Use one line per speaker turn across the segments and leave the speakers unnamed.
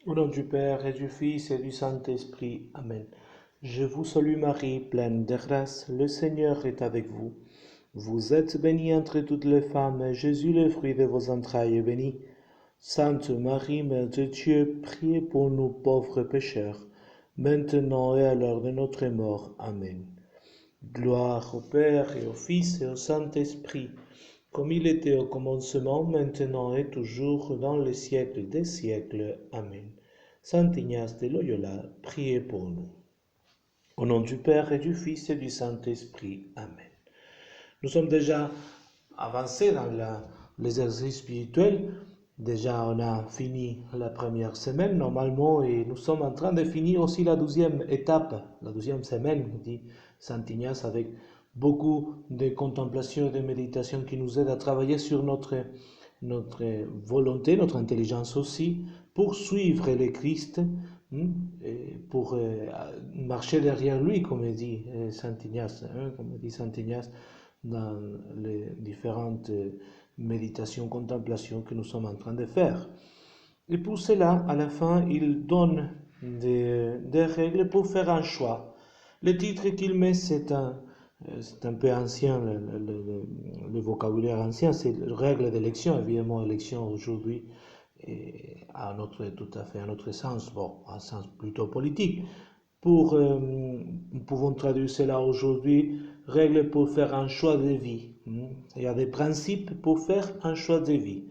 Au nom du Père et du Fils et du Saint-Esprit. Amen. Je vous salue Marie, pleine de grâce, le Seigneur est avec vous. Vous êtes bénie entre toutes les femmes, et Jésus, le fruit de vos entrailles, est béni. Sainte Marie, Mère de Dieu, priez pour nous pauvres pécheurs, maintenant et à l'heure de notre mort. Amen. Gloire au Père et au Fils et au Saint-Esprit, comme il était au commencement, maintenant et toujours, dans les siècles des siècles. Amen. Saint Ignace de Loyola, priez pour nous. Au nom du Père et du Fils et du Saint-Esprit. Amen. Nous sommes déjà avancés dans l'exercice spirituel. Déjà, on a fini la première semaine normalement et nous sommes en train de finir aussi la 12e étape, la 12e semaine, dit Saint Ignace, avec beaucoup de contemplation et de méditation qui nous aident à travailler sur notre volonté, notre intelligence aussi, pour suivre le Christ, et pour marcher derrière lui, comme dit Saint Ignace, comme dit Saint Ignace dans les différentes méditations, contemplations que nous sommes en train de faire. Et pour cela, à la fin, il donne des règles pour faire un choix. Le titre qu'il met, c'est un peu ancien, le vocabulaire ancien, c'est règle d'élection, évidemment, élection aujourd'hui, et tout à fait à notre sens, bon, un sens plutôt politique. Nous pouvons traduire cela aujourd'hui, règles pour faire un choix de vie. Il y a des principes pour faire un choix de vie.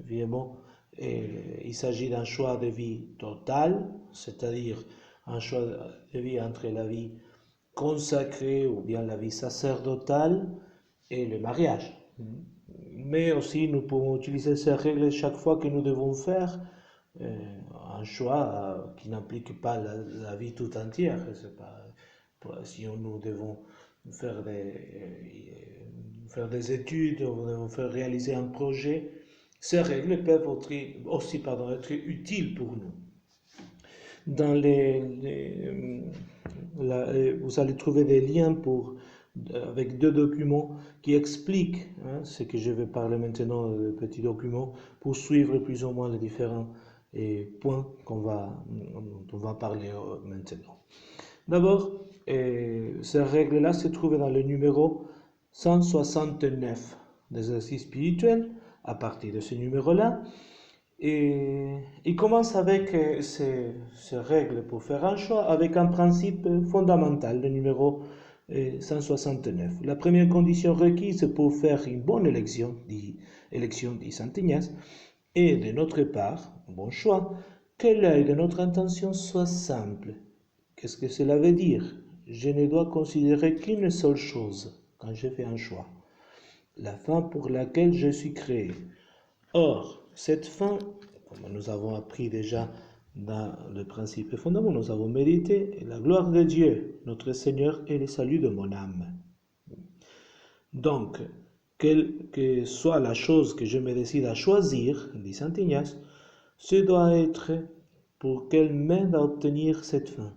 Évidemment, il s'agit d'un choix de vie total, c'est-à-dire un choix de vie entre la vie consacrée ou bien la vie sacerdotale et le mariage. Mais aussi, nous pouvons utiliser ces règles chaque fois que nous devons faire euh, un choix qui n'implique pas la vie tout entière. C'est pas, si nous devons faire des études, ou nous devons faire réaliser un projet, ces règles peuvent aussi être utiles pour nous. Dans vous allez trouver des liens avec deux documents qui expliquent ce que je vais parler maintenant, le petit document, pour suivre plus ou moins les différents points dont on va parler maintenant. D'abord, ces règles-là se trouvent dans le numéro 169 d'exercice spirituel. À partir de ce numéro-là, et il commence avec ces règles pour faire un choix, avec un principe fondamental, le numéro 169. La première condition requise pour faire une bonne élection, dit Saint Ignace, est de notre part, un bon choix, que l'œil de notre intention soit simple. Qu'est-ce que cela veut dire? Je ne dois considérer qu'une seule chose quand je fais un choix, la fin pour laquelle je suis créé. Or, cette fin, comme nous avons appris déjà dans le principe fondamental, nous avons médité, est la gloire de Dieu, notre Seigneur, et le salut de mon âme. Donc, quelle que soit la chose que je me décide à choisir, dit Saint Ignace, ce doit être pour qu'elle m'aide à obtenir cette fin.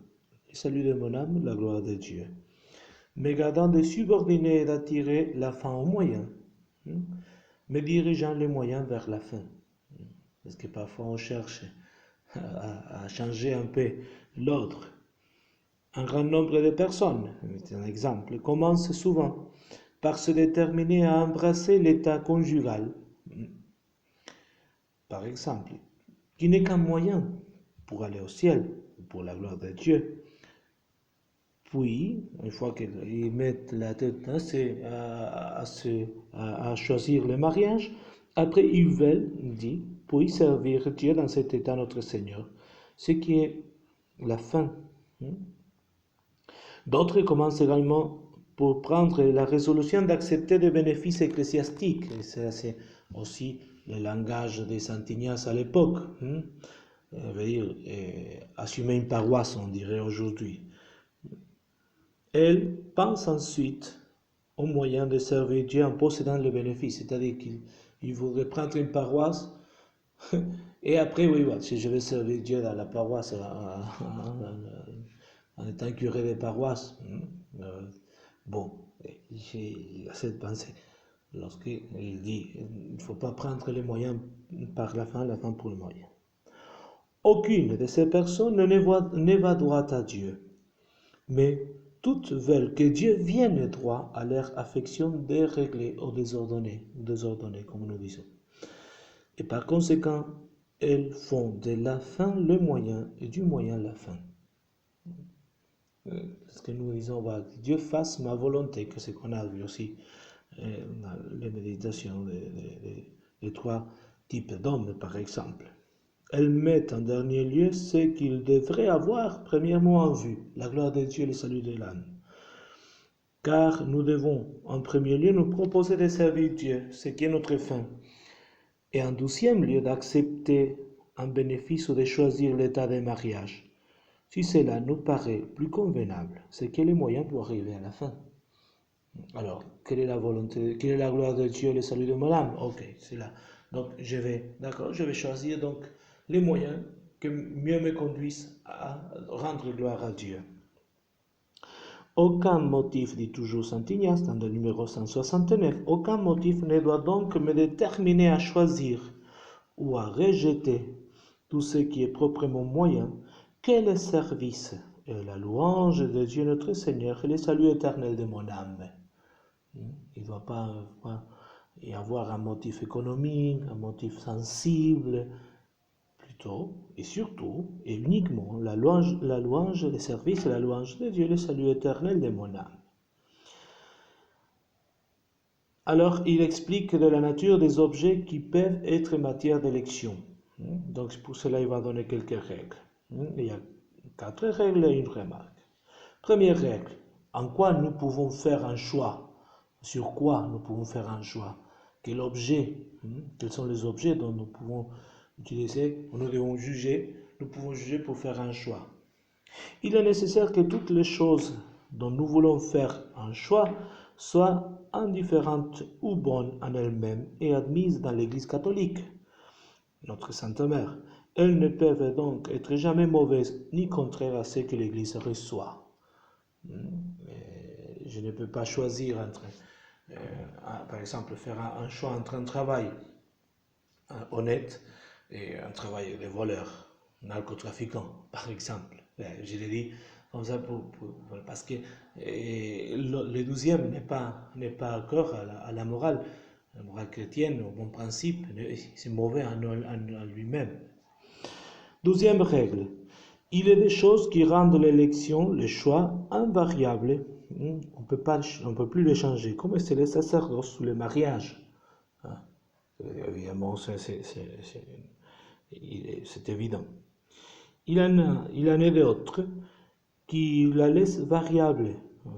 Le salut de mon âme, la gloire de Dieu. Me gardant de subordonner et d'attirer la fin au moyen, me dirigeant les moyens vers la fin. Parce que parfois on cherche à changer un peu l'ordre. Un grand nombre de personnes, c'est un exemple, commencent souvent par se déterminer à embrasser l'état conjugal, par exemple, qui n'est qu'un moyen pour aller au ciel, pour la gloire de Dieu. Puis, une fois qu'ils mettent la tête à choisir le mariage, après ils veulent, dit, puis servir Dieu dans cet état notre Seigneur, ce qui est la fin. D'autres commencent également pour prendre la résolution d'accepter des bénéfices ecclésiastiques. Et c'est aussi le langage de Saint Ignace à l'époque. Veut dire, assumer une paroisse, on dirait aujourd'hui. Elle pense ensuite au moyen de servir Dieu en possédant le bénéfice. C'est-à-dire qu'il voudrait prendre une paroisse et après, oui, si je vais servir Dieu dans la paroisse en étant curé des paroisses, bon, j'ai cette pensée. Lorsqu'il dit il ne faut pas prendre les moyens par la fin pour le moyen. Aucune de ces personnes ne va droit à Dieu, mais toutes veulent que Dieu vienne droit à leur affection déréglée ou désordonnée, comme nous disons. Et par conséquent, elles font de la fin le moyen et du moyen la fin. Ce que nous disons, que Dieu fasse ma volonté, que c'est qu'on a vu aussi dans les méditations des trois types d'hommes, par exemple. Elles mettent en dernier lieu ce qu'ils devraient avoir premièrement en vue, la gloire de Dieu et le salut de l'âme. Car nous devons en premier lieu nous proposer de servir Dieu, ce qui est notre fin, et en deuxième lieu d'accepter un bénéfice ou de choisir l'état de mariage. Si cela nous paraît plus convenable, c'est quel est le moyen pour arriver à la fin. Alors, quelle est la volonté, quelle est la gloire de Dieu et le salut de mon âme? Ok, c'est là. Donc, je vais choisir donc les moyens que mieux me conduisent à rendre gloire à Dieu. Aucun motif, dit toujours Saint Ignace dans le numéro 169, aucun motif ne doit donc me déterminer à choisir ou à rejeter tout ce qui est proprement moyen que le service et la louange de Dieu notre Seigneur et le salut éternel de mon âme. Il ne doit pas y avoir un motif économique, un motif sensible, plutôt et surtout et uniquement la louange, le service et la louange de Dieu, le salut éternel de mon âme. Alors, il explique de la nature des objets qui peuvent être matière d'élection. Donc, pour cela, il va donner quelques règles. Il y a 4 règles et une remarque. Première règle, en quoi nous pouvons faire un choix? Sur quoi nous pouvons faire un choix? Quel objet? Quels sont les objets dont nous pouvons utiliser, nous devons juger, nous pouvons juger pour faire un choix. Il est nécessaire que toutes les choses dont nous voulons faire un choix soient indifférentes ou bonnes en elles-mêmes et admises dans l'Église catholique, notre Sainte Mère. Elles ne peuvent donc être jamais mauvaises ni contraires à ce que l'Église reçoit. Je ne peux pas choisir entre, par exemple, faire un choix entre un travail honnête et un travail de voleur, narcotrafiquant, par exemple. Je l'ai dit comme ça parce que le 12e n'est pas accord à la morale chrétienne, au bon principe, c'est mauvais en lui-même. 12e règle, il est des choses qui rendent l'élection, le choix, invariable. On ne peut plus les changer, comme c'est le sacerdoce ou le mariage. Évidemment, c'est évident. Il en a d'autres qui la laissent variable,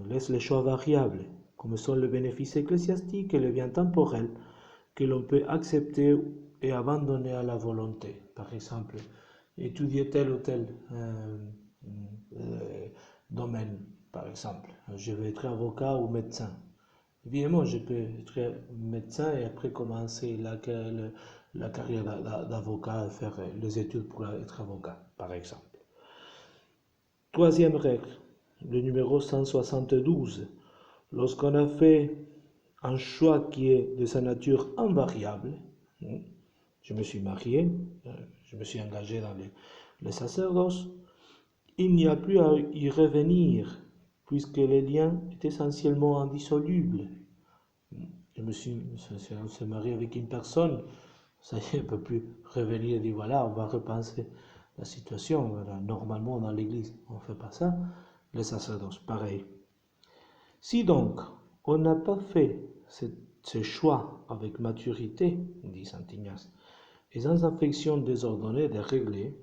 laissent les choix variables, comme sont le bénéfice ecclésiastique et le bien temporel, que l'on peut accepter et abandonner à la volonté. Par exemple, étudier tel ou tel domaine, par exemple. Je vais être avocat ou médecin. Évidemment, je peux être médecin et après commencer la carrière d'avocat, faire les études pour être avocat, par exemple. 3e règle, le numéro 172. Lorsqu'on a fait un choix qui est de sa nature invariable, je me suis marié, je me suis engagé dans le sacerdoce, il n'y a plus à y revenir, puisque les liens est essentiellement indissoluble. On s'est marié avec une personne, ça y est, on ne peut plus revenir et dire voilà, on va repenser la situation. Voilà, normalement, dans l'église, on ne fait pas ça. Les sacerdoces, pareil. Si donc, on n'a pas fait ce choix avec maturité, dit Saint Ignace, et sans affection désordonnée, déréglée,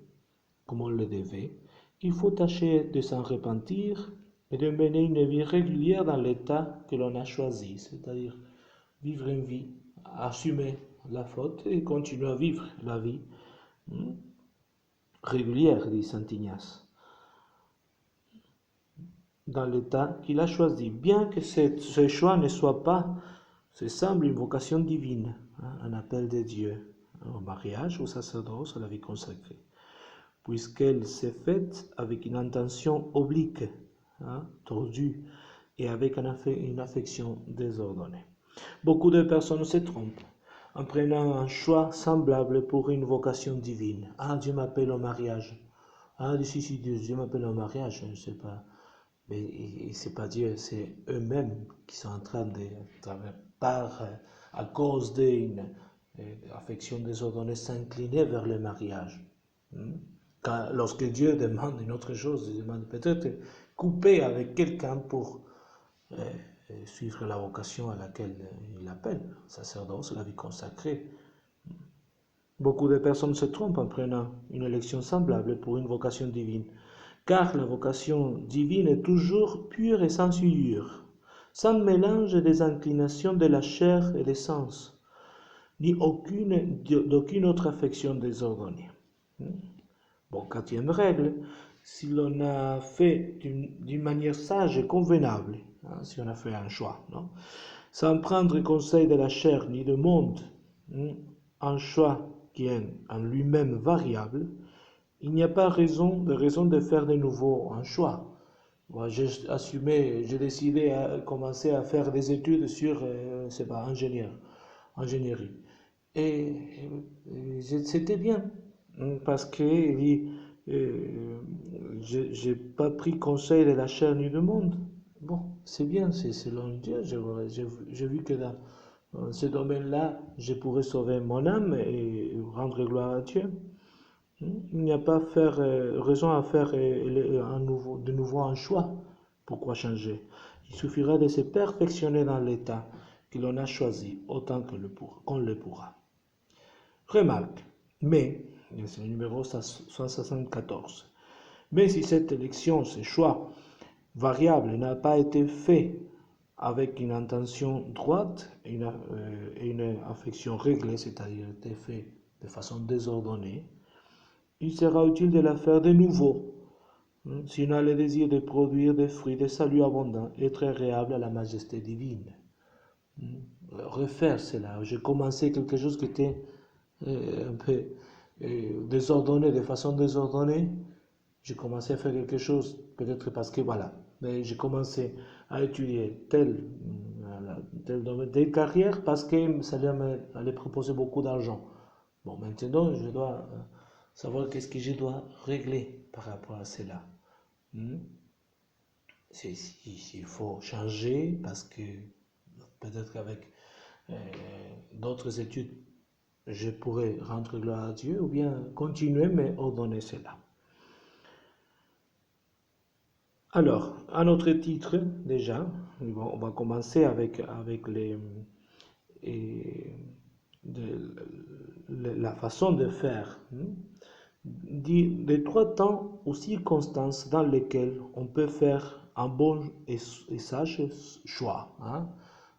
comme on le devait, il faut tâcher de s'en repentir et de mener une vie régulière dans l'état que l'on a choisi, c'est-à-dire vivre une vie, assumer la faute et continuer à vivre la vie régulière, dit Saint Ignace, dans l'état qu'il a choisi, bien que ce choix ne soit pas, ce semble une vocation divine, un appel de Dieu au mariage, au sacerdoce, à la vie consacrée, puisqu'elle s'est faite avec une intention oblique, tordue, et avec une affection désordonnée. Beaucoup de personnes se trompent en prenant un choix semblable pour une vocation divine. Ah, Dieu m'appelle au mariage. Ah, si, Dieu m'appelle au mariage, je ne sais pas. Mais c'est pas Dieu, c'est eux-mêmes qui sont en train de, à cause d'une affection désordonnée, s'incliner vers le mariage. Hmm? Lorsque Dieu demande une autre chose, il demande peut-être couper avec quelqu'un pour suivre la vocation à laquelle il appelle, sacerdoce, la vie consacrée. Beaucoup de personnes se trompent en prenant une élection semblable pour une vocation divine, car la vocation divine est toujours pure et sans souillure, sans mélange des inclinations de la chair et des sens, ni d'aucune autre affection désordonnée. Bon, quatrième règle, si l'on a fait d'une manière sage et convenable, hein, si on a fait un choix, non, sans prendre conseil de la chair ni du monde, un choix qui est en lui-même variable, il n'y a pas de raison de faire de nouveau un choix. Moi, j'ai décidé à commencer à faire des études sur, c'est pas, ingénierie. Et, c'était bien, parce que j'ai pas pris conseil de la chair ni du monde. Bon, c'est bien, c'est selon Dieu. J'ai vu que dans ce domaine-là, je pourrais sauver mon âme et rendre gloire à Dieu. Il n'y a pas raison à faire de nouveau un choix. Pourquoi changer? Il suffira de se perfectionner dans l'état que l'on a choisi autant qu'on le pourra. Remarque, mais, c'est le numéro 174, mais si cette élection, ce choix variable n'a pas été fait avec une intention droite et une affection réglée, c'est-à-dire été fait de façon désordonnée, il sera utile de la faire de nouveau, si on a le désir de produire des fruits de salut abondants et très agréables à la majesté divine. Refaire cela. J'ai commencé quelque chose qui était un peu désordonné, de façon désordonnée. J'ai commencé à faire quelque chose, peut-être parce que voilà, mais j'ai commencé à étudier tel domaine, telle carrière parce que ça allait proposer beaucoup d'argent. Bon, maintenant, je dois savoir qu'est-ce que je dois régler par rapport à cela. Il faut changer parce que peut-être qu'avec d'autres études, je pourrais rendre gloire à Dieu ou bien continuer mais ordonner cela. Alors, à notre titre, déjà, on va commencer avec la façon de faire. Les trois temps ou circonstances dans lesquelles on peut faire un bon et sage choix. Hein?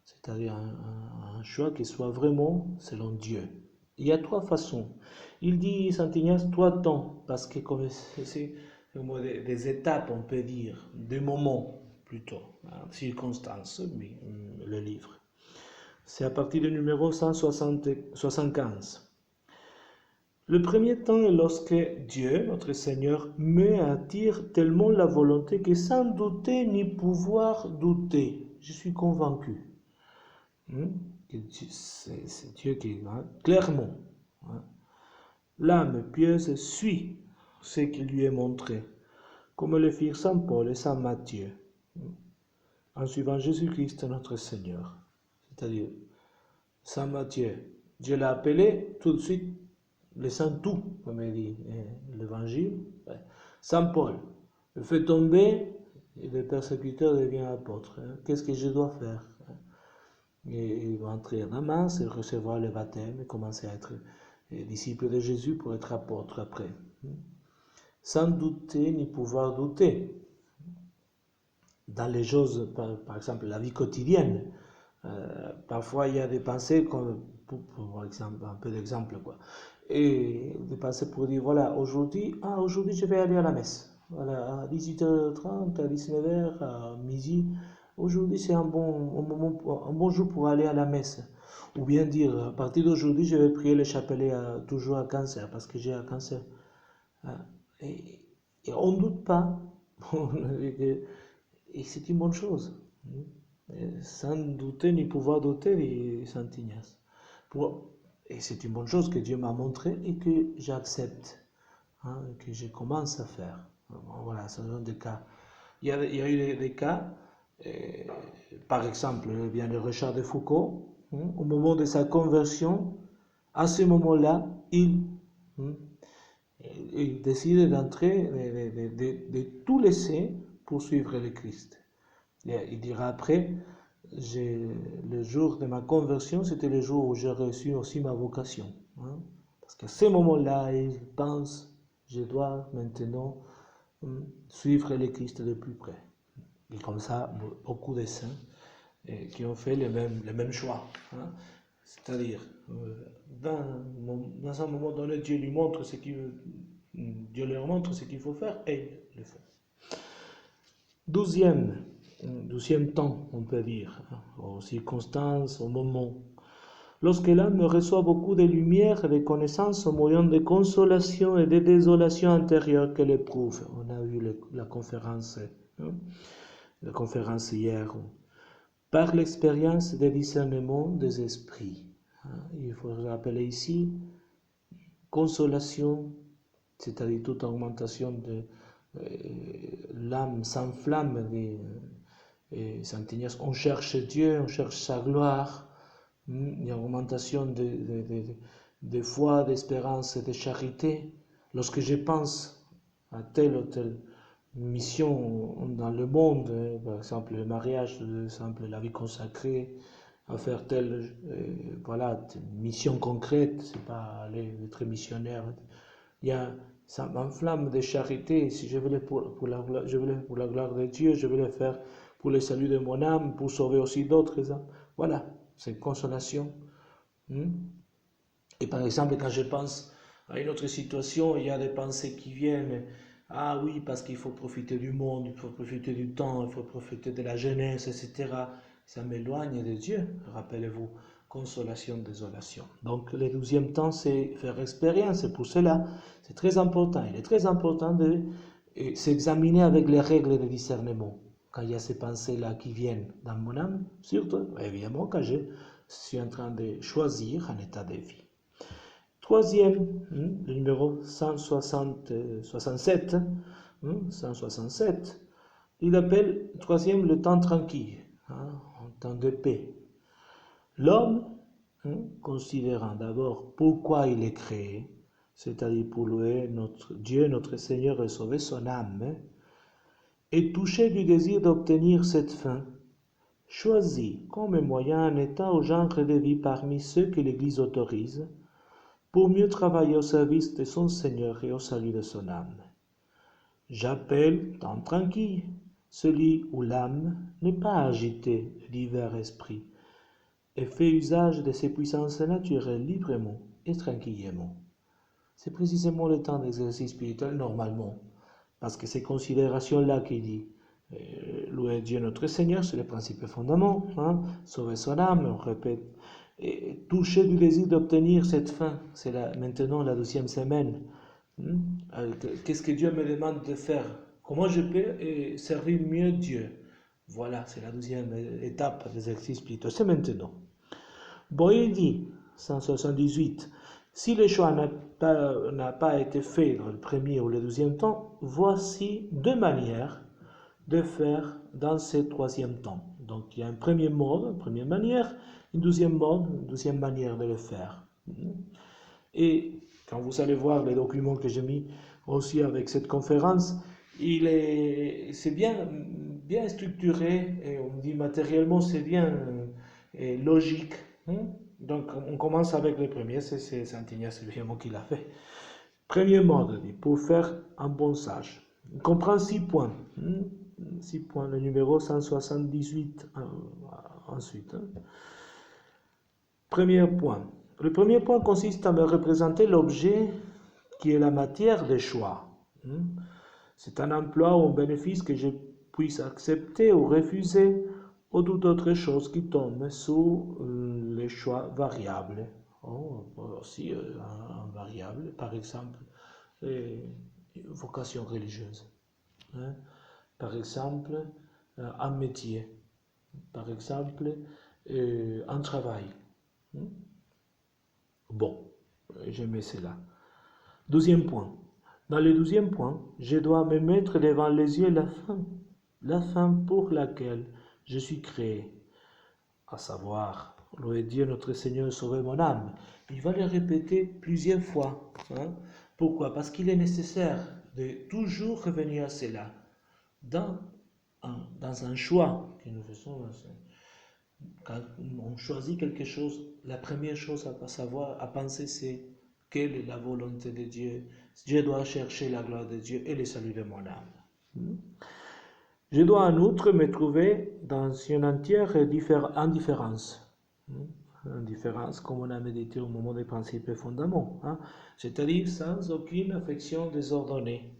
C'est-à-dire un choix qui soit vraiment selon Dieu. Il y a trois façons. Il dit, Saint Ignace, trois temps, parce que comme c'est des étapes, on peut dire, des moments plutôt, hein, circonstances, oui, le livre. C'est à partir du numéro 175. Le premier temps est lorsque Dieu, notre Seigneur, me attire tellement la volonté que sans douter ni pouvoir douter, je suis convaincu. C'est Dieu qui, hein, clairement, hein, l'âme pieuse suit ce qui lui est montré, comme le firent Saint Paul et Saint Matthieu, en suivant Jésus-Christ notre Seigneur. C'est-à-dire, Saint Matthieu, Dieu l'a appelé tout de suite le saint tout, comme il dit l'évangile. Saint Paul le fait tomber et le persécuteur devient apôtre. Qu'est-ce que je dois faire? Et il va entrer à Damas et recevoir le baptême et commencer à être disciple de Jésus pour être apôtre après. Sans douter ni pouvoir douter. Dans les choses, par exemple, la vie quotidienne, parfois il y a des pensées, comme, pour exemple, un peu d'exemple, quoi. Et des pensées pour dire, voilà, aujourd'hui je vais aller à la messe. Voilà, à 18h30, à 19h, à midi. Aujourd'hui c'est un bon jour pour aller à la messe. Ou bien dire, à partir d'aujourd'hui, je vais prier le chapelet toujours à cancer, parce que j'ai un cancer. Et on ne doute pas. Et c'est une bonne chose. Sans douter ni pouvoir douter, dit Saint Ignace. Et c'est une bonne chose que Dieu m'a montré et que j'accepte, hein, que je commence à faire. Voilà, ce sont des cas. Il y a eu des cas, euh, par exemple, bien le Richard de Foucault, hein, au moment de sa conversion, à ce moment-là, hein, il décide d'entrer, de tout laisser pour suivre le Christ. Il dira après, le jour de ma conversion, c'était le jour où j'ai reçu aussi ma vocation. Hein, parce qu'à ce moment-là, il pense, je dois maintenant suivre le Christ de plus près. Et comme ça, beaucoup de saints qui ont fait le même choix. Hein. C'est-à-dire, dans un moment donné, Dieu leur montre ce qu'il faut faire et ils le font. Douzième temps, on peut dire, aux circonstances, au moment. Lorsque l'âme reçoit beaucoup de lumière et de connaissances au moyen de consolation et de désolation intérieure qu'elle éprouve. On a eu la conférence hier. Par l'expérience des discernements des esprits. Il faut rappeler ici, consolation, c'est-à-dire toute augmentation de l'âme s'enflamme, on cherche Dieu, on cherche sa gloire, il y a une augmentation de foi, d'espérance et de charité. Lorsque je pense à telle ou telle mission dans le monde, par exemple le mariage, par exemple la vie consacrée, à faire telle mission concrète, c'est pas aller être missionnaire. Ça m'enflamme de charité. Si je veux le pour la gloire de Dieu, je veux le faire pour le salut de mon âme, pour sauver aussi d'autres. Voilà, c'est une consolation. Et par exemple, quand je pense à une autre situation, il y a des pensées qui viennent. Ah oui, parce qu'il faut profiter du monde, il faut profiter du temps, il faut profiter de la jeunesse, etc. Ça m'éloigne de Dieu, rappelez-vous. Consolation, désolation. Donc le 12e temps, c'est faire expérience. Et pour cela, c'est très important. Il est très important de s'examiner avec les règles de discernement. Quand il y a ces pensées-là qui viennent dans mon âme, surtout, évidemment, quand je suis en train de choisir un état de vie. Troisième, le numéro 167, il appelle troisième le temps tranquille, un temps de paix. L'homme, considérant d'abord pourquoi il est créé, c'est-à-dire pour louer notre Dieu, notre Seigneur et sauver son âme, est touché du désir d'obtenir cette fin, choisit comme moyen un état au genre de vie parmi ceux que l'Église autorise, pour mieux travailler au service de son Seigneur et au salut de son âme. J'appelle temps tranquille celui où l'âme n'est pas agitée de divers esprits, et fait usage de ses puissances naturelles librement et tranquillement. C'est précisément le temps d'exercice spirituel normalement, parce que ces considérations-là qui dit louer Dieu notre Seigneur, c'est le principe fondament, sauver son âme, on répète, et toucher du désir d'obtenir cette fin, c'est maintenant la 12e semaine. Qu'est-ce que Dieu me demande de faire? Comment je peux servir mieux Dieu? Voilà, c'est la 12e étape des exercices spirituels, c'est maintenant. Bon, il dit, 178, si le choix n'a pas été fait dans le premier ou le 12e temps, voici deux manières de faire dans ce 3e temps. Donc il y a un premier mode, une première manière, une deuxième mode, une deuxième manière de le faire. Et quand vous allez voir les documents que j'ai mis aussi avec cette conférence, c'est bien structuré, et on dit matériellement c'est bien logique. Donc on commence avec le premier, c'est Saint Ignace évidemment qui l'a fait. Premier mode, pour faire un bon sage. On comprend 6 points. 6 points, le numéro 178 ensuite. Premier point. Le premier point consiste à me représenter l'objet qui est la matière des choix. C'est un emploi ou un bénéfice que je puisse accepter ou refuser, ou toute autre chose qui tombe sous les choix variables. Aussi un variable, par exemple, vocation religieuse. Par exemple, un métier. Par exemple, un travail. Bon, je mets cela. 12e point. Dans le 12e point, je dois me mettre devant les yeux la fin pour laquelle je suis créé, à savoir, louer Dieu notre Seigneur, sauver mon âme. Il va le répéter plusieurs fois. Hein? Pourquoi? Parce qu'il est nécessaire de toujours revenir à cela. Dans un choix que nous faisons, quand on choisit quelque chose, la première chose à savoir, à penser, c'est quelle est la volonté de Dieu. Je dois chercher la gloire de Dieu et le salut de mon âme. Je dois en outre me trouver dans une entière indifférence. Indifférence, comme on a médité au moment des principes et fondaments. C'est-à-dire sans aucune affection désordonnée.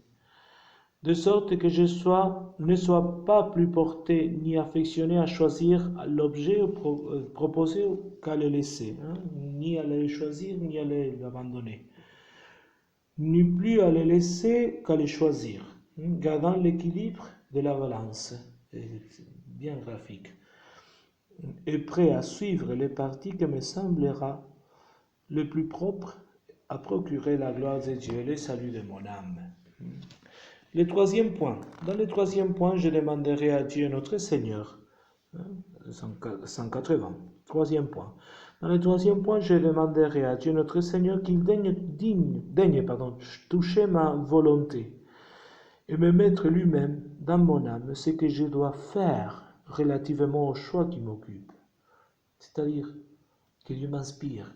De sorte que je ne sois pas plus porté ni affectionné à choisir l'objet proposé qu'à le laisser, ni à le choisir ni à l'abandonner, ni plus à le laisser qu'à le choisir, gardant l'équilibre de la balance, bien graphique, et prêt à suivre les parties que me semblera le plus propre à procurer la gloire de Dieu et le salut de mon âme. Le 3e point. Dans le 3e point, je demanderai à Dieu notre Seigneur. 180. 3e point. Dans le 3e point, je demanderai à Dieu notre Seigneur qu'il daigne toucher ma volonté et me mettre lui-même dans mon âme ce que je dois faire relativement au choix qui m'occupe. C'est-à-dire que Dieu m'inspire.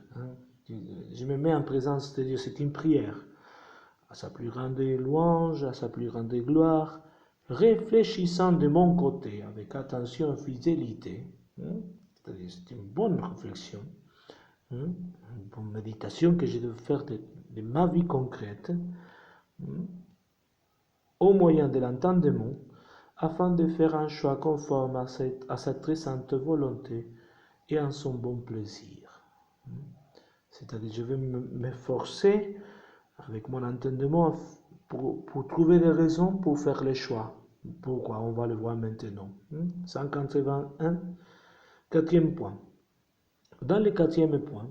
Je me mets en présence de Dieu, c'est une prière. À sa plus grande louange, à sa plus grande gloire, réfléchissant de mon côté avec attention et fidélité, c'est-à-dire c'est une bonne réflexion, une bonne méditation que je dois faire de ma vie concrète, au moyen de l'entendement, afin de faire un choix conforme à sa très sainte volonté et en son bon plaisir. C'est-à-dire je vais m'efforcer avec mon entendement pour trouver des raisons pour faire les choix. Pourquoi? On va le voir maintenant. 181, 4e point. Dans le 4e point,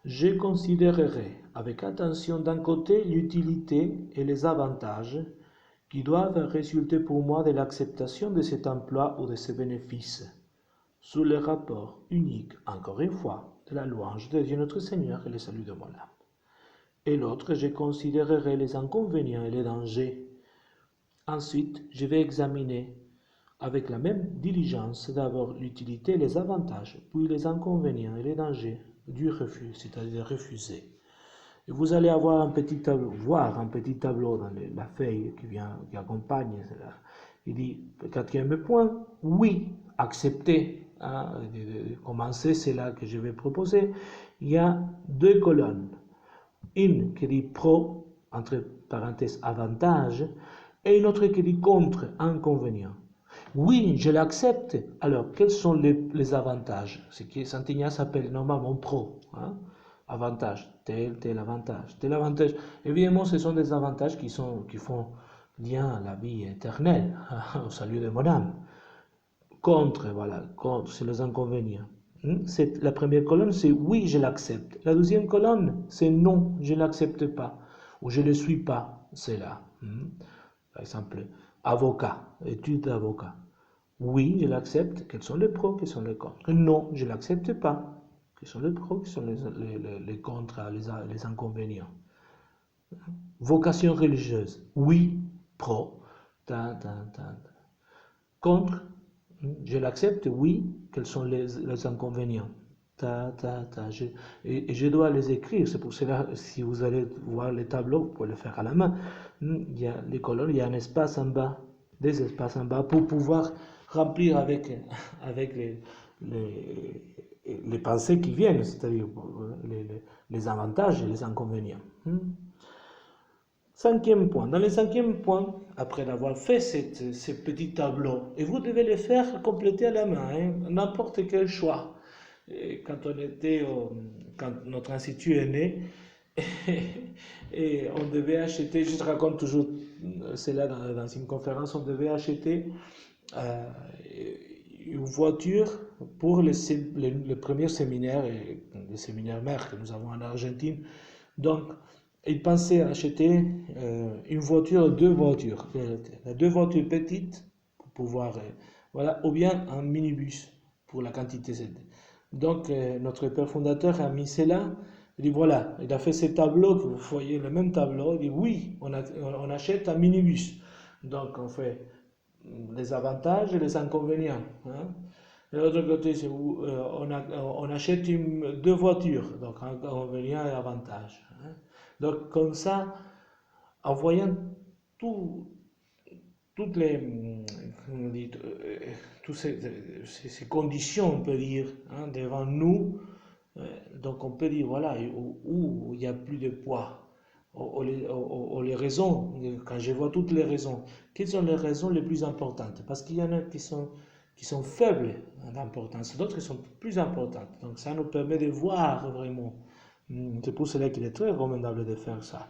je considérerai avec attention d'un côté l'utilité et les avantages qui doivent résulter pour moi de l'acceptation de cet emploi ou de ces bénéfices, sous le rapport unique, encore une fois, de la louange de Dieu notre Seigneur et le salut de mon âme. Et l'autre, je considérerai les inconvénients et les dangers. Ensuite, je vais examiner avec la même diligence d'abord l'utilité et les avantages, puis les inconvénients et les dangers du refus, c'est-à-dire refuser. Et vous allez avoir un petit tableau dans la feuille qui accompagne cela. Il dit, 4e point, oui, accepter. De commencer, c'est là que je vais proposer. Il y a 2 colonnes. Une qui dit pro, entre parenthèses, avantage, et une autre qui dit contre, inconvénient. Oui, je l'accepte. Alors, quels sont les avantages? Ce que Saint Ignace appelle normalement pro. Avantage, tel avantage, tel avantage. Évidemment, ce sont des avantages qui font lien à la vie éternelle, au salut de mon âme. Contre, voilà, contre, c'est les inconvénients. La première colonne, c'est oui, je l'accepte. La deuxième colonne, c'est non, je ne l'accepte pas. Ou je ne le suis pas, c'est là. Par exemple, avocat, étude d'avocat. Oui, je l'accepte. Quels sont les pros, quels sont les contre? Non, je ne l'accepte pas. Quels sont les pros, quels sont les contre, les inconvénients? Vocation religieuse. Oui, pro. Contre, je l'accepte, oui. Quels sont les inconvénients? Je dois les écrire. C'est pour cela, si vous allez voir les tableaux, vous pouvez le faire à la main. Il y a les colonnes, il y a un espace en bas, des espaces en bas pour pouvoir remplir avec les pensées qui viennent, c'est-à-dire les avantages et les inconvénients. 5e point. Dans le 5e point, après avoir fait ce petit tableau, et vous devez le faire compléter à la main, n'importe quel choix. Et quand notre institut est né, et on devait acheter, je te raconte toujours cela dans une conférence, on devait acheter une voiture pour le premier séminaire, le séminaire mère que nous avons en Argentine. Donc, il pensait acheter une voiture, deux voitures. Deux voitures petites pour pouvoir, voilà, ou bien un minibus pour la quantité. Donc, notre père fondateur a mis cela. Il dit voilà, il a fait ce tableau, que vous voyez le même tableau. Il dit oui, on achète un minibus. Donc, on fait les avantages et les inconvénients. Hein. De l'autre côté, on achète deux voitures, donc inconvénients et avantages. Hein. Donc, comme ça, en voyant tout, toutes les, comment dit, toutes ces conditions, on peut dire, hein, devant nous, donc on peut dire, voilà, où il n'y a plus de poids, ou les raisons, quand je vois toutes les raisons, quelles sont les raisons les plus importantes? Parce qu'il y en a qui sont faibles d'importance, d'autres qui sont plus importantes. Donc ça nous permet de voir vraiment. C'est pour cela qu'il est très recommandable de faire ça.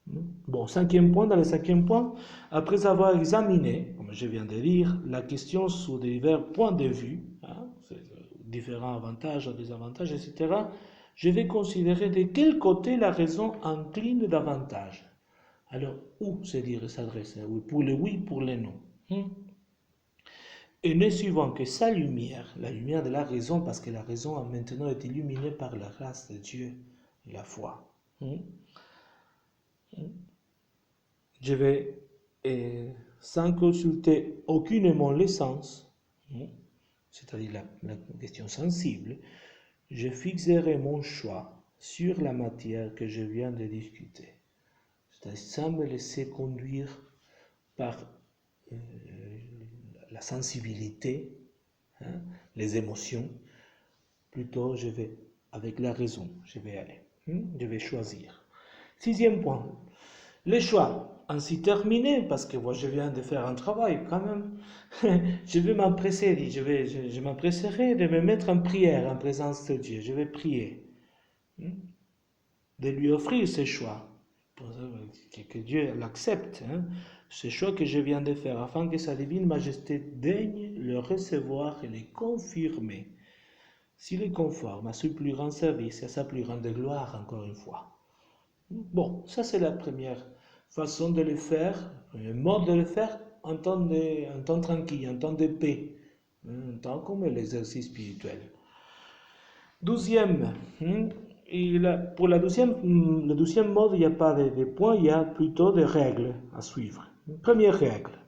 Bon, cinquième point, dans le cinquième point, après avoir examiné, comme je viens de dire, la question sous divers points de vue, hein, différents avantages, désavantages, etc., je vais considérer de quel côté la raison incline davantage. Alors, où se dire s'adresser? Oui, pour le oui, pour le non. Et ne suivant que sa lumière, la lumière de la raison, parce que la raison a maintenant été illuminée par la grâce de Dieu et la foi. Je vais, sans consulter aucunement l'essence, c'est-à-dire la question sensible, je fixerai mon choix sur la matière que je viens de discuter. C'est-à-dire sans me laisser conduire par la sensibilité, hein, les émotions. Plutôt, je vais, avec la raison, je vais aller. Je vais choisir. Sixième point, les choix. Ainsi terminé, parce que moi je viens de faire un travail quand même. Je vais m'empresser, je m'empresserai de me mettre en prière en présence de Dieu. Je vais prier, de lui offrir ce choix, pour que Dieu l'accepte, hein, ce choix que je viens de faire, afin que sa divine majesté daigne le recevoir et le confirmer, s'il est conforme à ce plus grand service et à sa plus grande gloire, encore une fois. Bon, ça c'est la première façon de le faire, le mode de le faire en temps tranquille, en temps de paix, un temps comme l'exercice spirituel. Douzième, pour le douzième mode, il n'y a pas de points, il y a plutôt des règles à suivre. Première règle.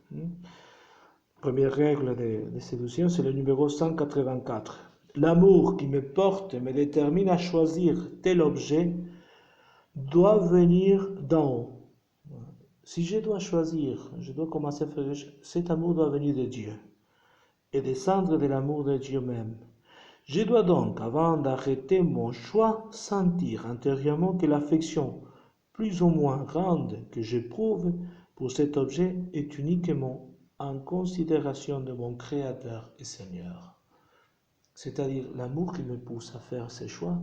Première règle de séduction, c'est le numéro 184. L'amour qui me porte me détermine à choisir tel objet doit venir d'en haut. Si je dois choisir, je dois commencer à faire, cet amour doit venir de Dieu et descendre de l'amour de Dieu même. Je dois donc, avant d'arrêter mon choix, sentir intérieurement que l'affection plus ou moins grande que j'éprouve pour cet objet est uniquement en considération de mon Créateur et Seigneur. C'est-à-dire l'amour qui me pousse à faire ces choix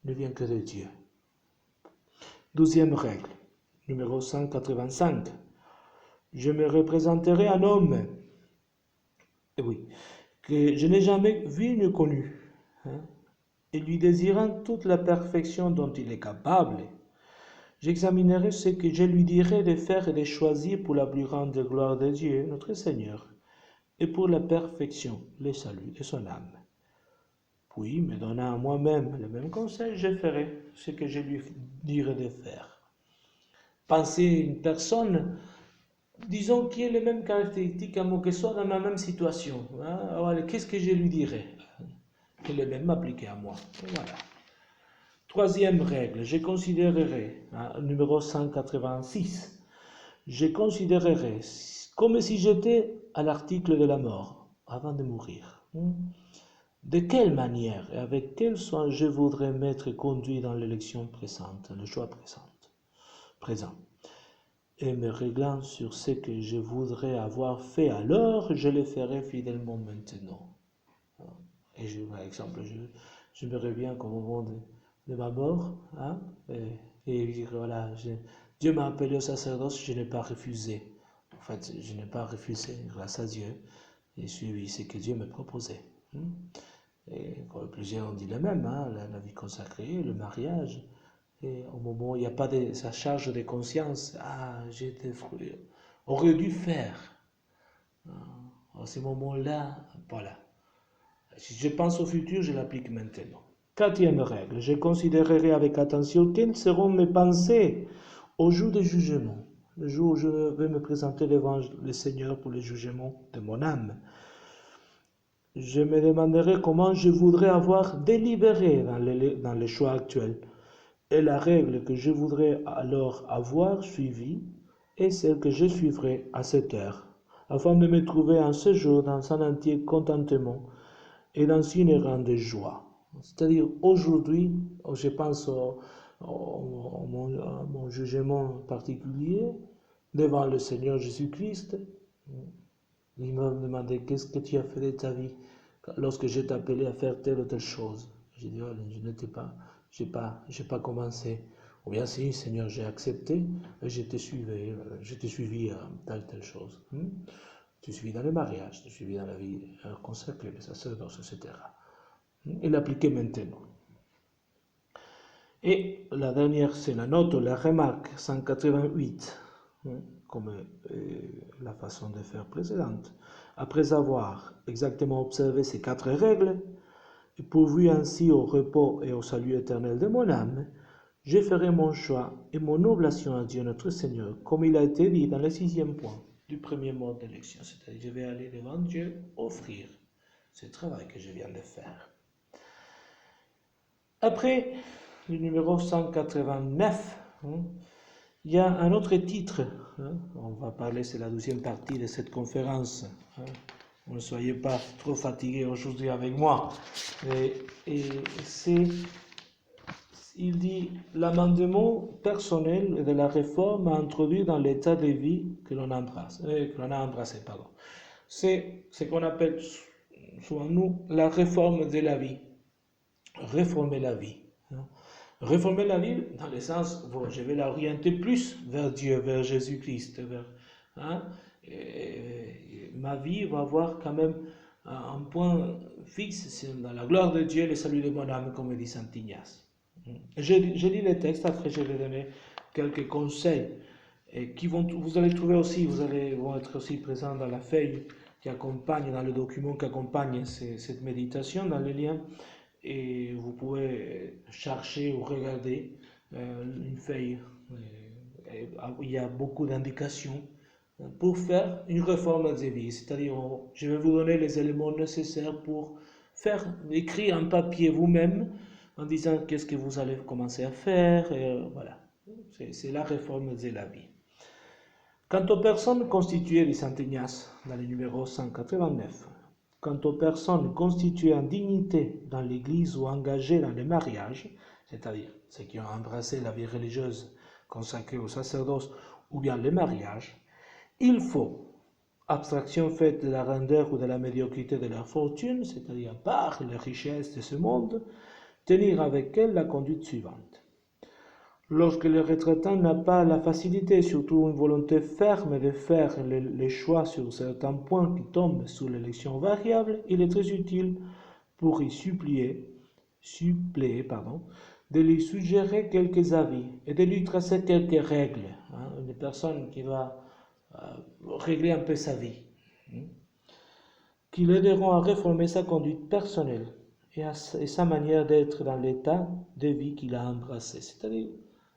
ne vient que de Dieu. Douzième règle, numéro 185. Je me représenterai un homme, et oui, que je n'ai jamais vu ni connu, hein, et lui désirant toute la perfection dont il est capable. J'examinerai ce que je lui dirai de faire et de choisir pour la plus grande gloire de Dieu, notre Seigneur, et pour la perfection, le salut de son âme. Puis, me donnant à moi-même le même conseil, je ferai ce que je lui dirai de faire. Pensez une personne, disons, qui ait les mêmes caractéristiques à moi, que soit dans ma même situation. Hein? Alors, qu'est-ce que je lui dirais? Que le même m'appliquer à moi. Voilà. Troisième règle, je considérerai, numéro 186, je considérerai comme si j'étais à l'article de la mort, avant de mourir. De quelle manière et avec quel soin je voudrais m'être conduit dans l'élection présente, le choix présent. Et me réglant sur ce que je voudrais avoir fait alors, je le ferai fidèlement maintenant. Et par exemple, je me reviens qu'au moment de ma mort, hein, et voilà, Dieu m'a appelé au sacerdoce, je n'ai pas refusé. En fait, je n'ai pas refusé, grâce à Dieu. J'ai suivi ce que Dieu me proposait. Et plusieurs ont dit le même, la vie consacrée, le mariage. Et au moment où il n'y a pas de sa charge de conscience, aurait dû faire. À ce moment-là, voilà. Si je pense au futur, je l'applique maintenant. Quatrième règle, je considérerai avec attention quelles seront mes pensées au jour du jugement, le jour où je vais me présenter devant le Seigneur pour le jugement de mon âme. Je me demanderai comment je voudrais avoir délibéré dans les choix actuels. Et la règle que je voudrais alors avoir suivie est celle que je suivrai à cette heure, afin de me trouver en ce jour dans un entier contentement et dans une grande joie. C'est-à-dire aujourd'hui, je pense à mon jugement particulier devant le Seigneur Jésus-Christ. Il m'a demandé qu'est-ce que tu as fait de ta vie lorsque je t'ai appelé à faire telle ou telle chose. J'ai dit, oh, je n'étais pas, j'ai pas commencé. Ou bien si, Seigneur, j'ai accepté, je t'ai suivi à telle chose. Tu suis dans le mariage, tu suis dans la vie consacrée, le sacerdoce, etc. Et l'appliquer maintenant. Et la dernière, c'est la note, la remarque 188, comme la façon de faire précédente. Après avoir exactement observé ces 4 règles, et pourvu ainsi au repos et au salut éternel de mon âme, je ferai mon choix et mon oblation à Dieu notre Seigneur, comme il a été dit dans le 6e point du premier mot d'élection. C'est-à-dire, je vais aller devant Dieu offrir ce travail que je viens de faire. Après le numéro 189, il y a un autre titre. On va parler, c'est la 12e partie de cette conférence. Ne soyez pas trop fatigués aujourd'hui avec moi. Et c'est, il dit, l'amendement personnel de la réforme introduit dans l'état de vie que l'on a embrassé. C'est ce qu'on appelle, souvent nous, la réforme de la vie. Réformer la vie. Réformer la vie dans le sens, je vais l'orienter plus vers Dieu, vers Jésus-Christ. Ma vie va avoir quand même un point fixe, c'est dans la gloire de Dieu, le salut de mon âme, comme dit Saint Ignace. Je lis les textes, après je vais donner quelques conseils qui vous allez trouver aussi, vont être aussi présents dans la feuille qui accompagne, dans le document qui accompagne cette méditation, dans les liens. Et vous pouvez chercher ou regarder une feuille. Il y a beaucoup d'indications pour faire une réforme de vie. C'est-à-dire, je vais vous donner les éléments nécessaires pour écrire un papier vous-même en disant qu'est-ce que vous allez commencer à faire. Et voilà, c'est la réforme de la vie. Quant aux personnes constituées, dit Saint Ignace, dans le numéro 189, quant aux personnes constituées en dignité dans l'Église ou engagées dans les mariages, c'est-à-dire ceux qui ont embrassé la vie religieuse consacrée au sacerdoce ou bien les mariages, il faut, abstraction faite de la grandeur ou de la médiocrité de leur fortune, c'est-à-dire par les richesses de ce monde, tenir avec elles la conduite suivante. Lorsque le retraitant n'a pas la facilité, surtout une volonté ferme de faire les choix sur certains points qui tombent sous l'élection variable, il est très utile pour y suppléer, de lui suggérer quelques avis et de lui tracer quelques règles. Une personne qui va régler un peu sa vie, qui l'aideront à réformer sa conduite personnelle et sa manière d'être dans l'état de vie qu'il a embrassé. C'est-à-dire,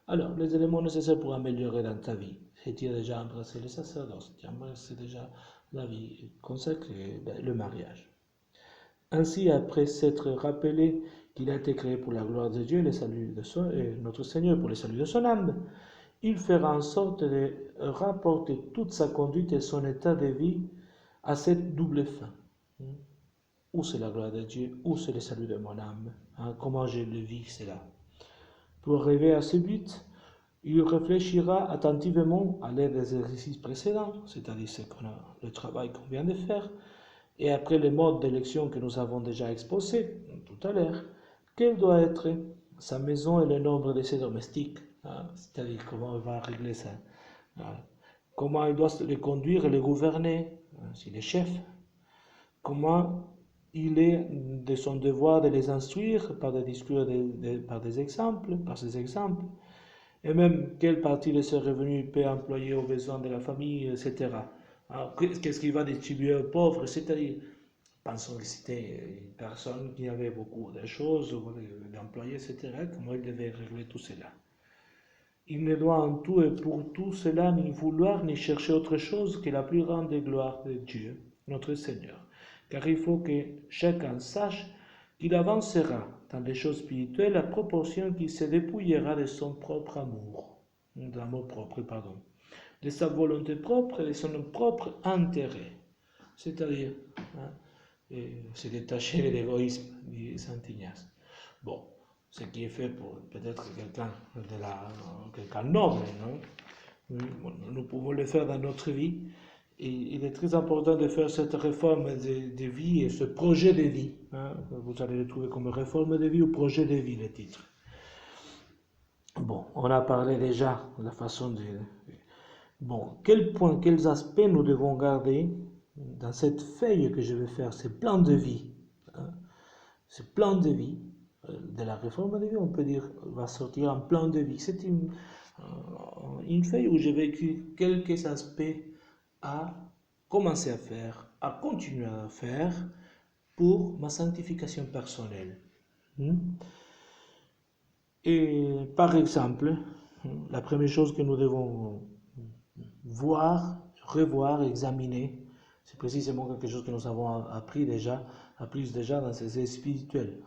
alors, les éléments nécessaires pour améliorer dans ta vie. Si tu as déjà embrassé le sacerdoce, tu as embrassé déjà la vie consacrée, le mariage. Ainsi, après s'être rappelé qu'il a été créé pour la gloire de Dieu et notre Seigneur pour le salut de son âme, il fera en sorte de rapporter toute sa conduite et son état de vie à cette double fin. Où c'est la gloire de Dieu, où c'est le salut de mon âme. Comment je le vis, cela. Pour arriver à ce but, il réfléchira attentivement à l'aide des exercices précédents, c'est-à-dire le travail qu'on vient de faire, et après les modes d'élection que nous avons déjà exposés tout à l'heure, quelle doit être sa maison et le nombre de ses domestiques, c'est-à-dire comment il va régler ça, comment il doit les conduire et les gouverner, s'il est chef, comment il est de son devoir de les instruire par des discours, par des exemples, par ces exemples, et même quelle partie de ses revenus il peut employer aux besoins de la famille, etc. Alors, qu'est-ce qu'il va distribuer aux pauvres, c'est-à-dire, pensons que c'était une personne qui avait beaucoup de choses, d'employés, etc., comment il devait régler tout cela. Il ne doit en tout et pour tout cela ni vouloir ni chercher autre chose que la plus grande gloire de Dieu, notre Seigneur. Car il faut que chacun sache qu'il avancera dans les choses spirituelles à proportion qu'il se dépouillera de son propre amour, d'amour propre, pardon, de sa volonté propre et de son propre intérêt. C'est-à-dire, se détacher de l'égoïsme, dit Saint Ignace. Bon, ce qui est fait pour peut-être quelqu'un noble, non? Nous pouvons le faire dans notre vie. Et il est très important de faire cette réforme de vie et ce projet de vie. Vous allez le trouver comme réforme de vie ou projet de vie, le titre. Bon, on a parlé déjà de la façon de... Bon, quels points, quels aspects nous devons garder dans cette feuille que je vais faire, ce plan de vie. Ce plan de vie, de la réforme de vie, on peut dire, va sortir un plan de vie. C'est une feuille où je vais écrire quelques aspects à commencer à faire, à continuer à faire pour ma sanctification personnelle. Et par exemple, la première chose que nous devons voir, revoir, examiner, c'est précisément quelque chose que nous avons appris déjà dans ces essais spirituels.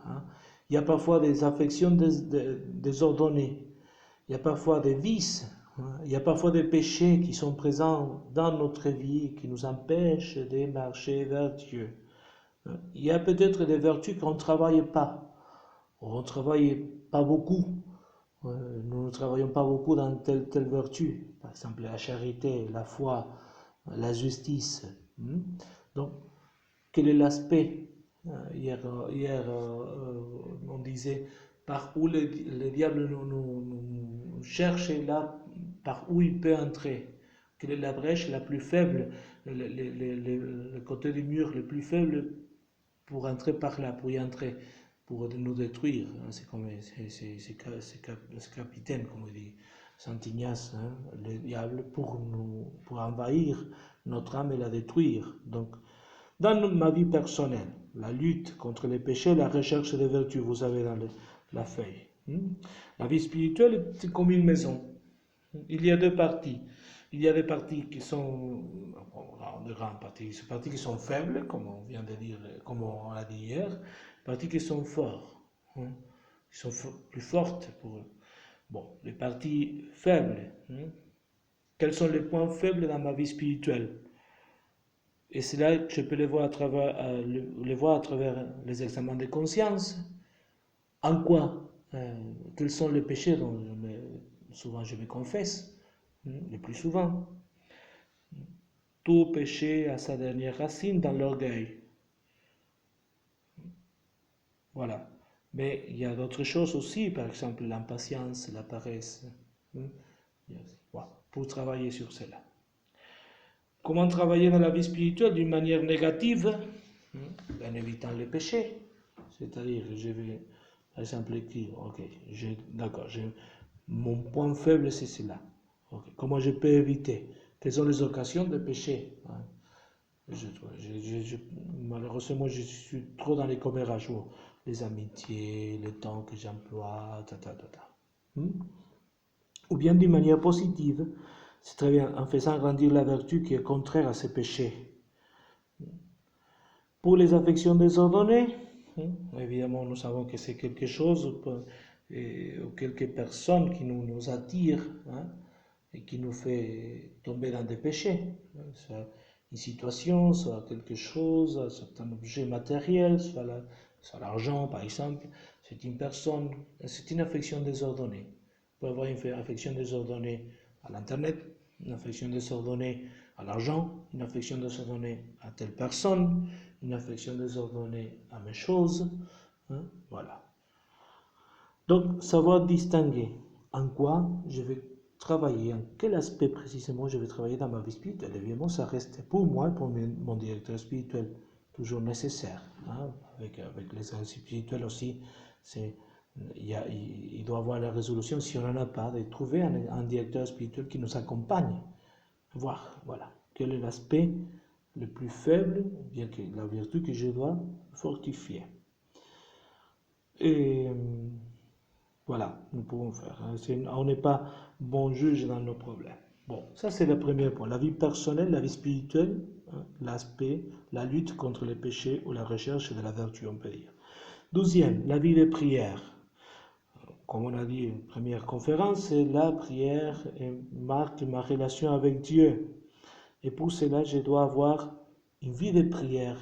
Il y a parfois des affections désordonnées, il y a parfois des vices, il y a parfois des péchés qui sont présents dans notre vie, qui nous empêchent de marcher vers Dieu. Il y a peut-être des vertus qu'on ne travaille pas, on ne travaille pas beaucoup. Nous ne travaillons pas beaucoup dans telle vertu, par exemple la charité, la foi, la justice. Donc, quel est l'aspect? Hier, on disait par où le diable nous cherche et là, par où il peut entrer. Quelle est la brèche la plus faible, le côté du mur le plus faible pour entrer par là, pour y entrer, pour nous détruire. C'est comme ce capitaine, comme on dit Saint Ignace, le diable, pour envahir notre âme et la détruire. Donc, dans ma vie personnelle, la lutte contre les péchés, la recherche des vertus, vous avez dans la feuille. La vie spirituelle est comme une maison. Il y a deux parties. Il y a des parties qui sont, de grandes parties, des parties qui sont faibles, comme on vient de dire, comme on l'a dit hier, des parties qui sont fortes, qui sont plus fortes pour eux. Bon, les parties faibles. Quels sont les points faibles dans ma vie spirituelle? Et c'est là que je peux les voir à travers les examens de conscience. En quoi? Quels sont les péchés dont souvent je me confesse? Le plus souvent. Tout péché a sa dernière racine dans l'orgueil. Voilà. Mais il y a d'autres choses aussi, par exemple l'impatience, la paresse. Voilà. Pour travailler sur cela. Comment travailler dans la vie spirituelle d'une manière négative? En évitant les péchés. C'est-à-dire, je vais, par exemple, écrire, ok, d'accord, mon point faible c'est cela. Okay. Comment je peux éviter? Quelles sont les occasions de péché? Malheureusement, je suis trop dans les commérages, les amitiés, le temps que j'emploie, Ou bien d'une manière positive, c'est très bien, en faisant grandir la vertu qui est contraire à ces péchés. Pour les affections désordonnées, évidemment, nous savons que c'est quelque chose ou quelques personnes qui nous attirent et qui nous fait tomber dans des péchés. Soit une situation, soit quelque chose, un certain objet matériel, soit l'argent par exemple. C'est une personne, c'est une affection désordonnée. On peut avoir une affection désordonnée à l'internet, une affection désordonnée à l'argent, une affection désordonnée à telle personne, une affection désordonnée à mes choses. Voilà. Donc, savoir distinguer en quoi je vais travailler, en quel aspect précisément je vais travailler dans ma vie spirituelle. Évidemment, ça reste pour moi, pour mon directeur spirituel, toujours nécessaire. Hein. Avec l'exercice spirituel aussi, il doit avoir la résolution, si on n'en a pas, de trouver un directeur spirituel qui nous accompagne. Voir, voilà, quel est l'aspect le plus faible, bien que la vertu que je dois fortifier. Et voilà, nous pouvons faire. On n'est pas bon juge dans nos problèmes. Bon, ça c'est le premier point. La vie personnelle, la vie spirituelle, hein, l'aspect, la lutte contre les péchés ou la recherche de la vertu, on peut dire. 12e, la vie de prière. Comme on a dit, une première conférence, la prière marque ma relation avec Dieu. Et pour cela, je dois avoir une vie de prière.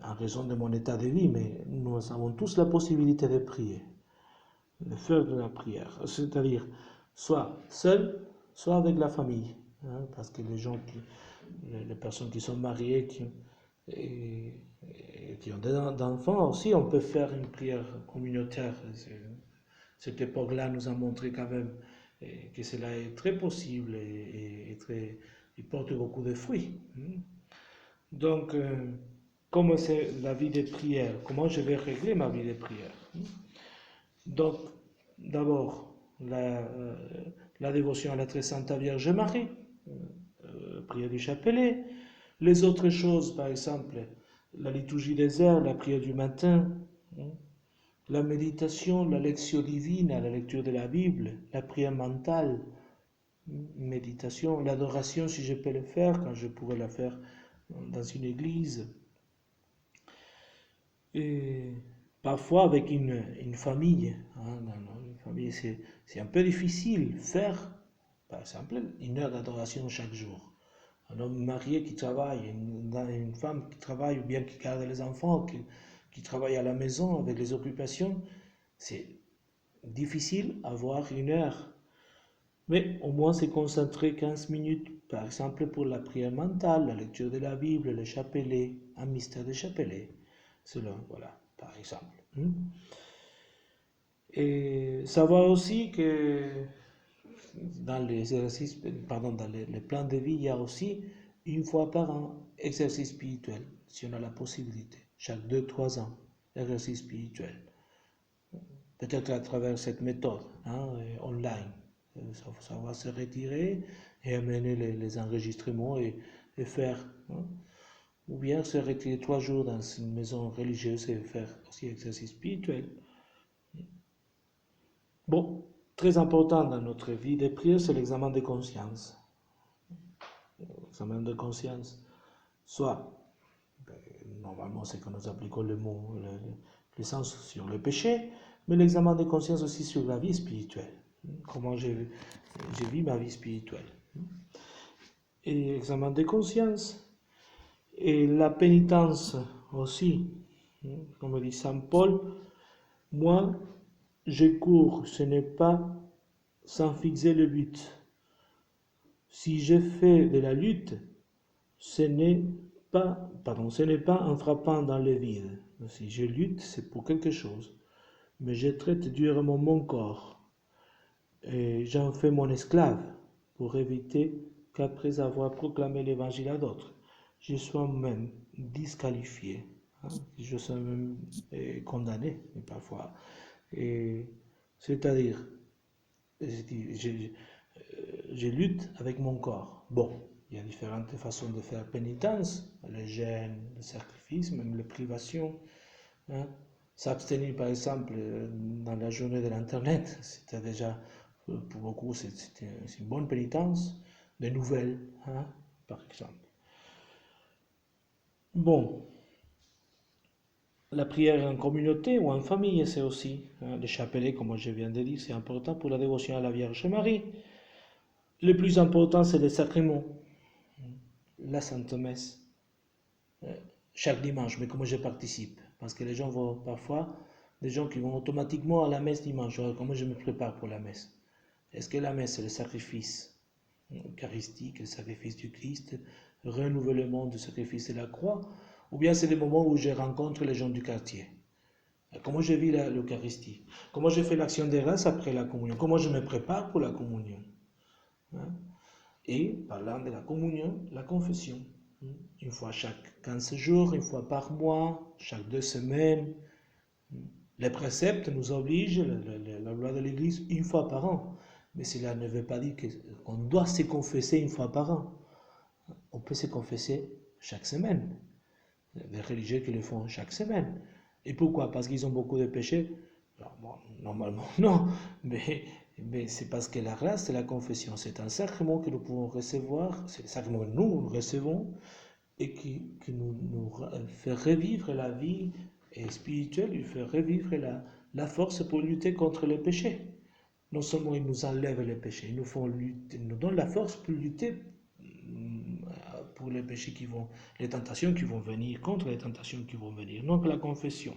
En raison de mon état de vie, mais nous avons tous la possibilité de prier, de faire de la prière. C'est-à-dire, soit seul, soit avec la famille. Hein, parce que les personnes qui sont mariées, qui ont des enfants aussi, on peut faire une prière communautaire. Cette époque-là nous a montré quand même que cela est très possible et porte beaucoup de fruits. Donc, comment c'est la vie de prière? Comment je vais régler ma vie de prière? Donc, d'abord, la dévotion à la très sainte Vierge Marie, prière du chapelet. Les autres choses, par exemple, la liturgie des heures, la prière du matin, la méditation, la lectio divina, la lecture de la Bible, la prière mentale, méditation, l'adoration si je peux le faire, quand je pourrais la faire dans une église. Et parfois avec une famille, hein, dans une famille c'est un peu difficile faire, par exemple, une heure d'adoration chaque jour. Un homme marié qui travaille, une femme qui travaille ou bien qui garde les enfants, qui travaille à la maison avec les occupations, c'est difficile avoir une heure. Mais au moins se concentrer 15 minutes, par exemple pour la prière mentale, la lecture de la Bible, le chapelet, un mystère de chapelet. Cela, voilà, par exemple. Et savoir aussi que dans les exercices, dans les plans de vie, il y a aussi une fois par an exercice spirituel, si on a la possibilité, chaque 2-3 ans, exercice spirituel. Peut-être à travers cette méthode online. Il faut savoir se retirer et amener les enregistrements et faire. Ou bien se retirer 3 jours dans une maison religieuse et faire aussi exercice spirituel. Bon, très important dans notre vie de prière, c'est l'examen de conscience. L'examen de conscience, soit, normalement c'est que nous appliquons le sens sur le péché, mais l'examen de conscience aussi sur la vie spirituelle. Comment je vis ma vie spirituelle. Et l'examen de conscience, et la pénitence aussi, comme dit Saint Paul, moi je cours, ce n'est pas sans fixer le but. Si je fais de la lutte, ce n'est pas en frappant dans le vide. Si je lutte, c'est pour quelque chose. Mais je traite durement mon corps et j'en fais mon esclave pour éviter qu'après avoir proclamé l'évangile à d'autres, je sois même disqualifié, je sois même condamné parfois. C'est-à-dire, je lutte avec mon corps. Bon, il y a différentes façons de faire pénitence, le jeûne, le sacrifice, même les privations. S'abstenir par exemple dans la journée de l'internet, c'était déjà pour beaucoup c'est une bonne pénitence. Des nouvelles, par exemple. Bon, la prière en communauté ou en famille, c'est aussi le chapelet, comme je viens de dire, c'est important pour la dévotion à la Vierge Marie. Le plus important, c'est le sacrement, la Sainte Messe, chaque dimanche, mais comment je participe. Parce que les gens vont parfois, des gens qui vont automatiquement à la messe dimanche. Alors, comment je me prépare pour la messe? Est-ce que la messe, c'est le sacrifice eucharistique, le sacrifice du Christ, le renouvellement du sacrifice de la croix, ou bien c'est le moment où je rencontre les gens du quartier? Comment je vis l'Eucharistie? Comment je fais l'action de grâce après la communion? Comment je me prépare pour la communion? Et parlant de la communion, la confession. Une fois chaque 15 jours, une fois par mois, chaque 2 semaines. Les préceptes nous obligent, la loi de l'Église, une fois par an. Mais cela ne veut pas dire qu'on doit se confesser une fois par an. On peut se confesser chaque semaine. Les religieux qui le font chaque semaine. Et pourquoi? Parce qu'ils ont beaucoup de péchés? Alors, bon, normalement non, mais c'est parce que la grâce de la confession, c'est un sacrement que nous pouvons recevoir, c'est le sacrement que nous recevons et qui nous fait revivre la vie spirituelle, il fait revivre la force pour lutter contre les péchés. Non seulement il nous enlève les péchés, il nous font lutter, il nous donne la force pour lutter pour les péchés qui vont, les tentations qui vont venir, contre les tentations qui vont venir. Donc la confession.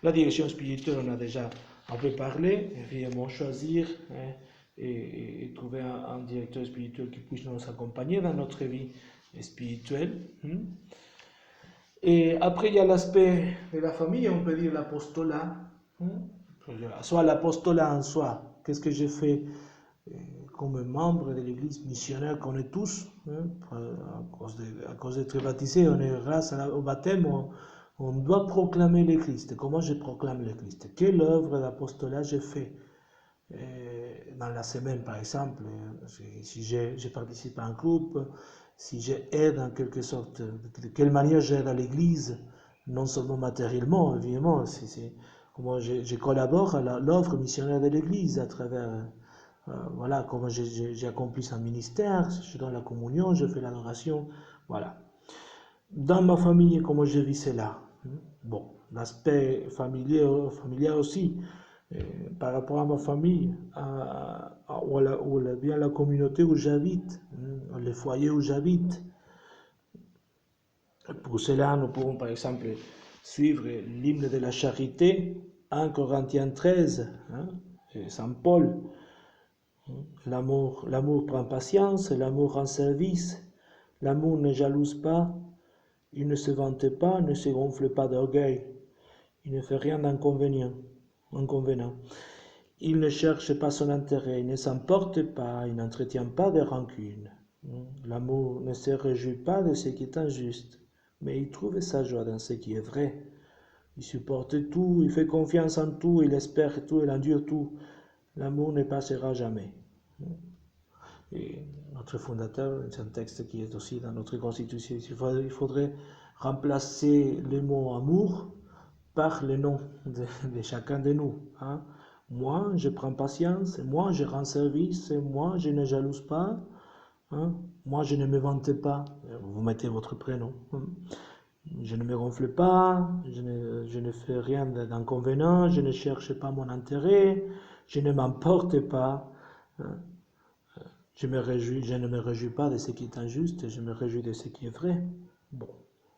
La direction spirituelle, on a déjà un peu parlé, évidemment choisir et trouver un directeur spirituel qui puisse nous accompagner dans notre vie spirituelle. Et après, il y a l'aspect de la famille, on peut dire l'apostolat. Soit l'apostolat en soi, qu'est-ce que j'ai fait comme membre de l'église missionnaire qu'on est tous, à cause d'être baptisé, on est grâce au baptême, on doit proclamer le Christ. Comment je proclame le Christ? Quelle œuvre d'apostolat j'ai fait dans la semaine, par exemple? Si j'ai participé à un groupe, si j'aide en quelque sorte, de quelle manière j'aide à l'église, non seulement matériellement, évidemment, comment je collabore à l'œuvre missionnaire de l'église à travers... voilà comment j'ai accompli un ministère, je suis dans la communion, je fais l'adoration, voilà. Dans ma famille, comment je vis cela? Bon, l'aspect familier aussi, par rapport à ma famille, ou bien la communauté où j'habite, le foyer où j'habite. Pour cela, nous pouvons par exemple suivre l'hymne de la charité, 1 Corinthiens 13, Saint Paul. L'amour prend patience, l'amour rend service, l'amour ne jalouse pas, il ne se vante pas, ne se gonfle pas d'orgueil, il ne fait rien d'inconvénient. Il ne cherche pas son intérêt, il ne s'emporte pas, il n'entretient pas de rancune. L'amour ne se réjouit pas de ce qui est injuste, mais il trouve sa joie dans ce qui est vrai. Il supporte tout, il fait confiance en tout, il espère tout, il endure tout. L'amour ne passera jamais. Et notre fondateur, c'est un texte qui est aussi dans notre constitution. Il faudrait remplacer le mot amour par le nom de chacun de nous. Moi, je prends patience, moi, je rends service, moi, je ne jalouse pas, moi, je ne me vante pas. Vous mettez votre prénom. Je ne me gonfle pas, je ne fais rien d'inconvénient, je ne cherche pas mon intérêt, je ne m'emporte pas. Je ne me réjouis pas de ce qui est injuste, je me réjouis de ce qui est vrai. Bon.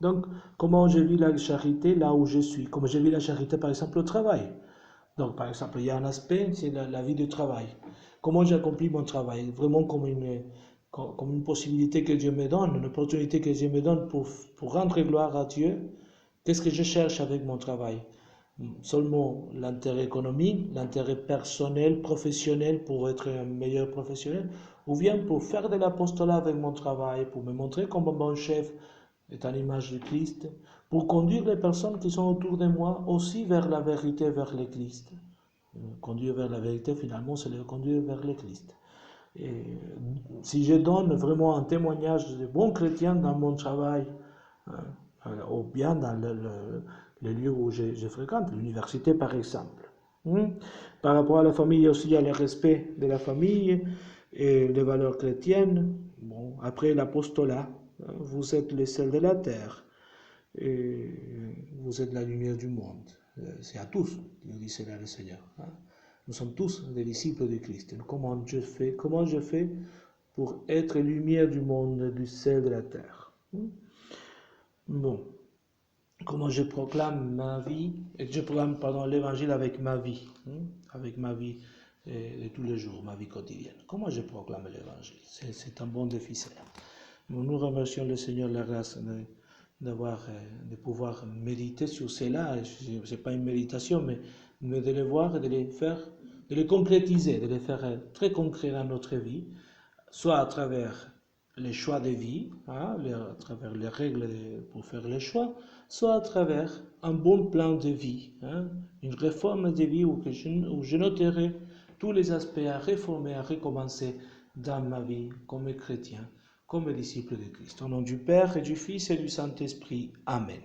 Donc, comment je vis la charité là où je suis? Comment je vis la charité, par exemple, au travail? Donc, par exemple, il y a un aspect, c'est la vie du travail. Comment j'accomplis mon travail? Vraiment comme une possibilité que Dieu me donne, une opportunité que Dieu me donne pour rendre gloire à Dieu. Qu'est-ce que je cherche avec mon travail? Seulement l'intérêt économique, l'intérêt personnel, professionnel pour être un meilleur professionnel, ou bien pour faire de l'apostolat avec mon travail, pour me montrer comme un bon chef est à l'image du Christ, pour conduire les personnes qui sont autour de moi aussi vers la vérité, vers le Christ. Conduire vers la vérité, finalement, c'est le conduire vers le Christ. Et si je donne vraiment un témoignage de bon chrétien dans mon travail, ou bien dans le lieu où je fréquente, l'université par exemple. Par rapport à la famille aussi, il y a le respect de la famille et les valeurs chrétiennes. Bon, après l'apostolat, vous êtes le sel de la terre et vous êtes la lumière du monde. C'est à tous, nous dit cela le Seigneur. Nous sommes tous des disciples de Christ. Comment je fais pour être lumière du monde, du sel de la terre? Bon, comment je proclame ma vie, et je proclame, l'évangile avec ma vie de tous les jours, ma vie quotidienne. Comment je proclame l'évangile? C'est un bon défi, cela. Nous remercions le Seigneur la grâce de pouvoir méditer sur cela. Ce n'est pas une méditation, mais de les voir et de les faire, de les concrétiser, de les faire très concrets dans notre vie, soit à travers les choix de vie, hein, à travers les règles pour faire les choix, soit à travers un bon plan de vie, hein, une réforme de vie où je noterai tous les aspects à réformer, à recommencer dans ma vie comme chrétien, comme disciple de Christ. Au nom du Père et du Fils et du Saint-Esprit. Amen.